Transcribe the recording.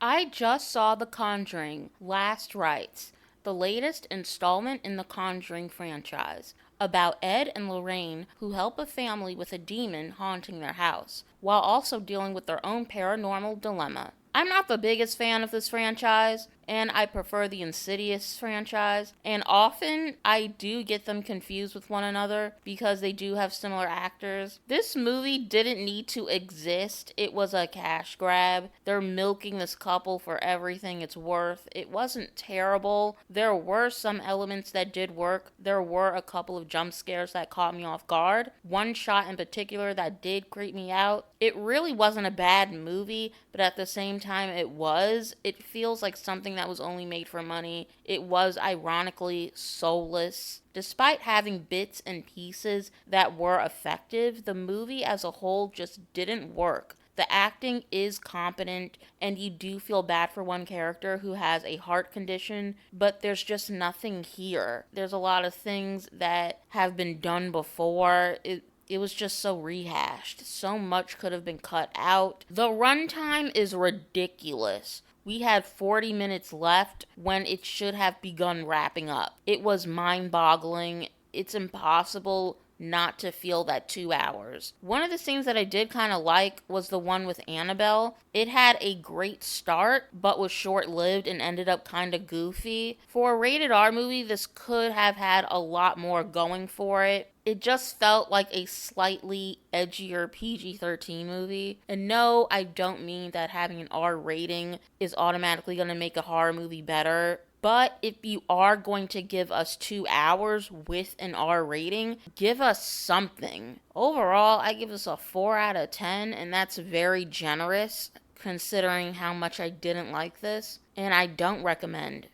I just saw The Conjuring, Last Rites, the latest installment in the Conjuring franchise, about Ed and Lorraine who help a family with a demon haunting their house, while also dealing with their own paranormal dilemma. I'm not the biggest fan of this franchise, and I prefer the Insidious franchise, and often I do get them confused with one another because they do have similar actors. This movie didn't need to exist. It was a cash grab. They're milking this couple for everything it's worth. It wasn't terrible. There were some elements that did work. There were a couple of jump scares that caught me off guard. One shot in particular that did creep me out. It really wasn't a bad movie, but at the same time it was. It feels like something that was only made for money. It was ironically soulless. Despite having bits and pieces that were effective, the movie as a whole just didn't work. The acting is competent, and you do feel bad for one character who has a heart condition, but there's just nothing here. There's a lot of things that have been done before. It was just so rehashed. So much could have been cut out. The runtime is ridiculous. We had 40 minutes left when it should have begun wrapping up. It was mind boggling. It's impossible not to feel that 2 hours. One of the scenes that I did kind of like was the one with Annabelle. It had a great start, but was short lived and ended up kind of goofy. For a rated R movie, this could have had a lot more going for it. It just felt like a slightly edgier PG-13 movie. And no, I don't mean that having an R rating is automatically going to make a horror movie better. But if you are going to give us 2 hours with an R rating, give us something. Overall, I give this a 4 out of 10, and that's very generous considering how much I didn't like this, and I don't recommend.